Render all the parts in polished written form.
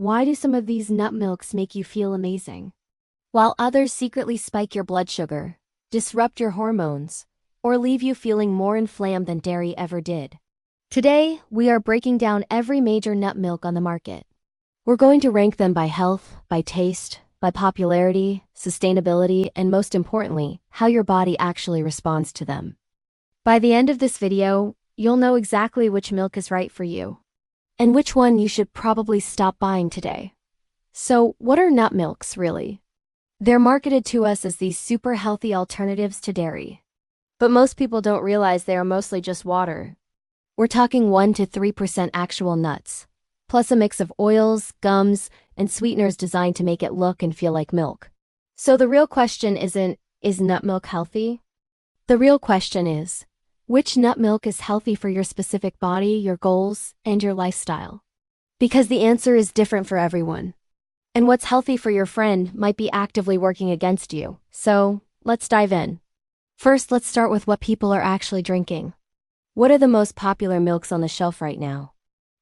Why do some of these nut milks make you feel amazing, while others secretly spike your blood sugar, disrupt your hormones, or leave you feeling more inflamed than dairy ever did? Today, we are breaking down every major nut milk on the market. We're going to rank them by health, by taste, by popularity, sustainability, and most importantly, how your body actually responds to them. By the end of this video, you'll know exactly which milk is right for you, and which one you should probably stop buying today. So, what are nut milks, really? They're marketed to us as these super healthy alternatives to dairy. But most people don't realize they are mostly just water. We're talking 1 to 3% actual nuts, plus a mix of oils, gums, and sweeteners designed to make it look and feel like milk. So the real question isn't, is nut milk healthy? The real question is, which nut milk is healthy for your specific body, your goals, and your lifestyle? Because the answer is different for everyone. And what's healthy for your friend might be actively working against you. So, let's dive in. First, let's start with what people are actually drinking. What are the most popular milks on the shelf right now?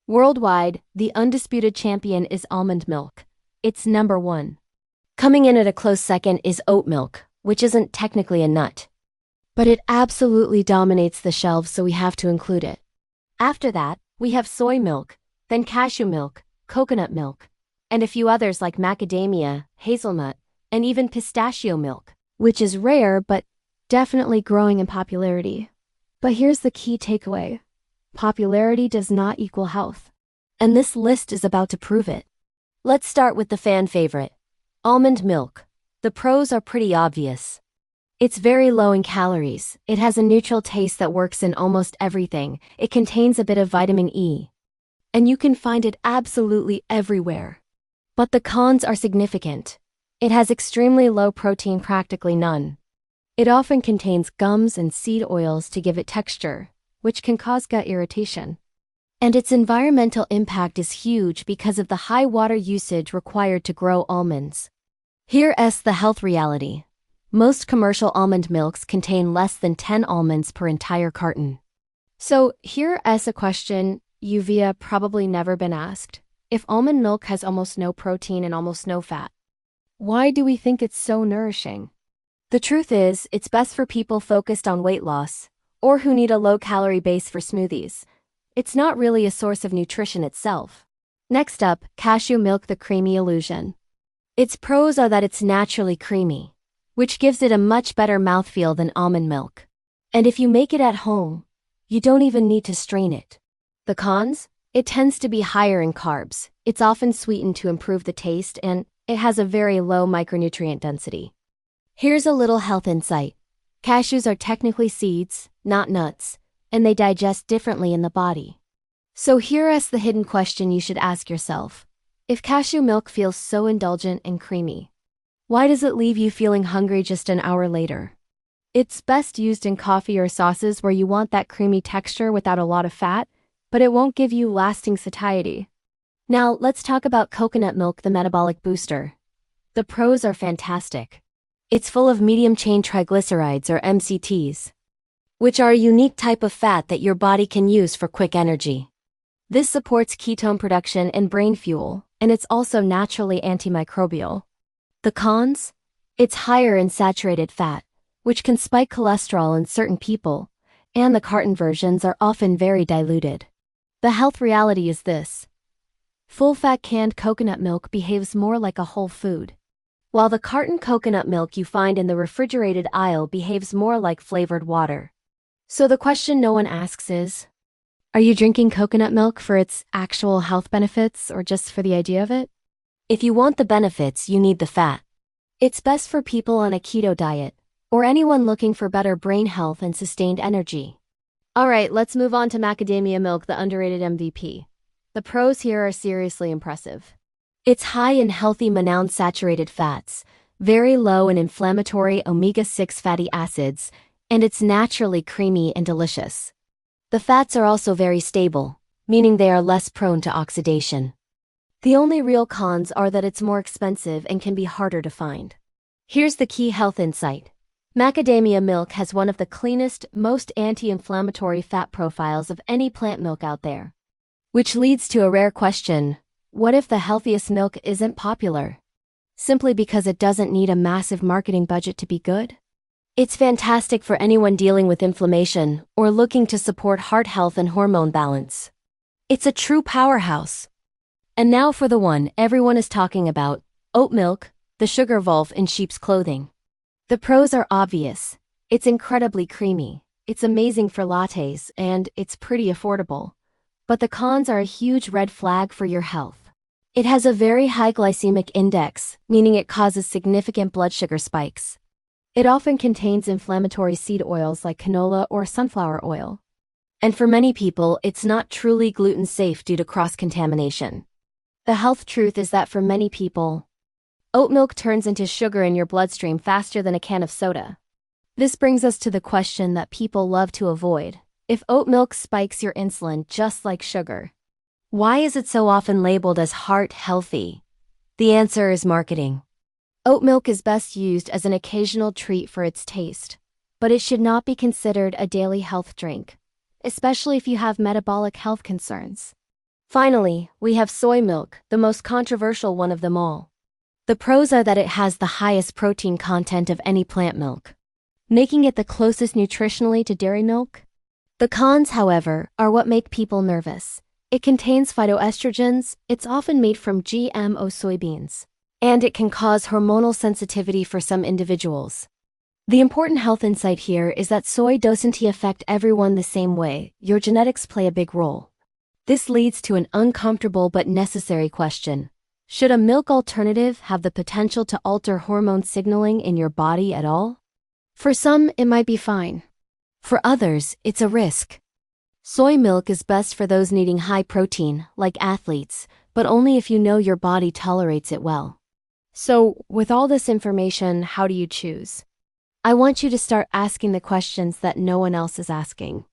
Worldwide, the undisputed champion is almond milk. It's number 1. Coming in at a close second is oat milk, which isn't technically a nut, but it absolutely dominates the shelves, so we have to include it. After that, we have soy milk, then cashew milk, coconut milk, and a few others like macadamia, hazelnut, and even pistachio milk, which is rare but definitely growing in popularity. But here's the key takeaway. Popularity does not equal health. And this list is about to prove it. Let's start with the fan favorite, almond milk. The pros are pretty obvious. It's very low in calories, it has a neutral taste that works in almost everything, it contains a bit of vitamin E. And you can find it absolutely everywhere. But the cons are significant. It has extremely low protein, practically none. It often contains gums and seed oils to give it texture, which can cause gut irritation. And its environmental impact is huge because of the high water usage required to grow almonds. Here's the health reality. Most commercial almond milks contain less than 10 almonds per entire carton. So here's a question you've probably never been asked. If almond milk has almost no protein and almost no fat, why do we think it's so nourishing? The truth is, it's best for people focused on weight loss, or who need a low-calorie base for smoothies. It's not really a source of nutrition itself. Next up, cashew milk, the creamy illusion. Its pros are that it's naturally creamy, which gives it a much better mouthfeel than almond milk. And if you make it at home, you don't even need to strain it. The cons? It tends to be higher in carbs, it's often sweetened to improve the taste, and it has a very low micronutrient density. Here's a little health insight. Cashews are technically seeds, not nuts, and they digest differently in the body. So here's the hidden question you should ask yourself. If cashew milk feels so indulgent and creamy, why does it leave you feeling hungry just an hour later? It's best used in coffee or sauces where you want that creamy texture without a lot of fat, but it won't give you lasting satiety. Now, let's talk about coconut milk, the metabolic booster. The pros are fantastic. It's full of medium-chain triglycerides, or MCTs, which are a unique type of fat that your body can use for quick energy. This supports ketone production and brain fuel, and it's also naturally antimicrobial. The cons? It's higher in saturated fat, which can spike cholesterol in certain people, and the carton versions are often very diluted. The health reality is this. Full-fat canned coconut milk behaves more like a whole food, while the carton coconut milk you find in the refrigerated aisle behaves more like flavored water. So the question no one asks is, are you drinking coconut milk for its actual health benefits or just for the idea of it? If you want the benefits, you need the fat. It's best for people on a keto diet, or anyone looking for better brain health and sustained energy. Alright, let's move on to macadamia milk, the underrated MVP. The pros here are seriously impressive. It's high in healthy monounsaturated fats, very low in inflammatory omega-6 fatty acids, and it's naturally creamy and delicious. The fats are also very stable, meaning they are less prone to oxidation. The only real cons are that it's more expensive and can be harder to find. Here's the key health insight. Macadamia milk has one of the cleanest, most anti-inflammatory fat profiles of any plant milk out there. Which leads to a rare question. what if the healthiest milk isn't popular? Simply because it doesn't need a massive marketing budget to be good? It's fantastic for anyone dealing with inflammation or looking to support heart health and hormone balance. It's a true powerhouse. And now for the one everyone is talking about, oat milk, the sugar wolf in sheep's clothing. The pros are obvious. It's incredibly creamy, it's amazing for lattes, and it's pretty affordable. But the cons are a huge red flag for your health. It has a very high glycemic index, meaning it causes significant blood sugar spikes. It often contains inflammatory seed oils like canola or sunflower oil. And for many people, it's not truly gluten safe due to cross-contamination. The health truth is that for many people, oat milk turns into sugar in your bloodstream faster than a can of soda. This brings us to the question that people love to avoid. If oat milk spikes your insulin just like sugar, why is it so often labeled as heart healthy? The answer is marketing. Oat milk is best used as an occasional treat for its taste, but it should not be considered a daily health drink, especially if you have metabolic health concerns. Finally, we have soy milk, the most controversial one of them all. The pros are that it has the highest protein content of any plant milk, making it the closest nutritionally to dairy milk. The cons, however, are what make people nervous. It contains phytoestrogens, it's often made from GMO soybeans, and it can cause hormonal sensitivity for some individuals. The important health insight here is that soy doesn't affect everyone the same way. Your genetics play a big role. This leads to an uncomfortable but necessary question. Should a milk alternative have the potential to alter hormone signaling in your body at all? For some, it might be fine. For others, it's a risk. Soy milk is best for those needing high protein, like athletes, but only if you know your body tolerates it well. So, with all this information, how do you choose? I want you to start asking the questions that no one else is asking.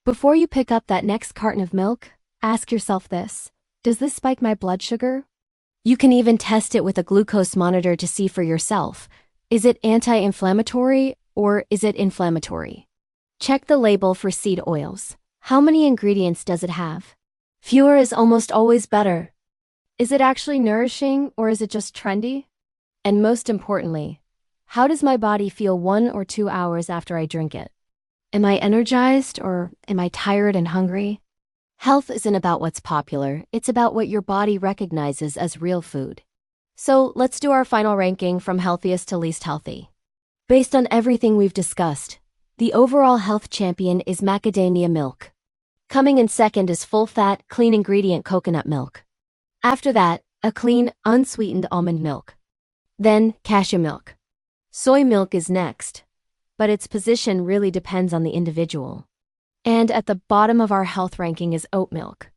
Before you pick up that next carton of milk, ask yourself this: does this spike my blood sugar? You can even test it with a glucose monitor to see for yourself. Is it anti-inflammatory or is it inflammatory? Check the label for seed oils. How many ingredients does it have? Fewer is almost always better. Is it actually nourishing or is it just trendy? And most importantly, how does my body feel 1 or 2 hours after I drink it? Am I energized or am I tired and hungry? Health isn't about what's popular, it's about what your body recognizes as real food. So let's do our final ranking from healthiest to least healthy. Based on everything we've discussed, the overall health champion is macadamia milk. Coming in second is full-fat, clean-ingredient coconut milk. After that, a clean, unsweetened almond milk. Then, cashew milk. Soy milk is next, but its position really depends on the individual. And at the bottom of our health ranking is oat milk.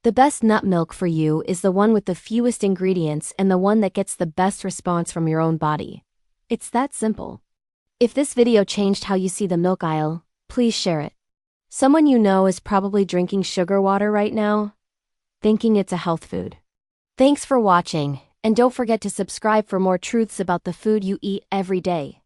The best nut milk for you is the one with the fewest ingredients and the one that gets the best response from your own body. It's that simple. If this video changed how you see the milk aisle, please share it. Someone you know is probably drinking sugar water right now, thinking it's a health food. Thanks for watching, and don't forget to subscribe for more truths about the food you eat every day.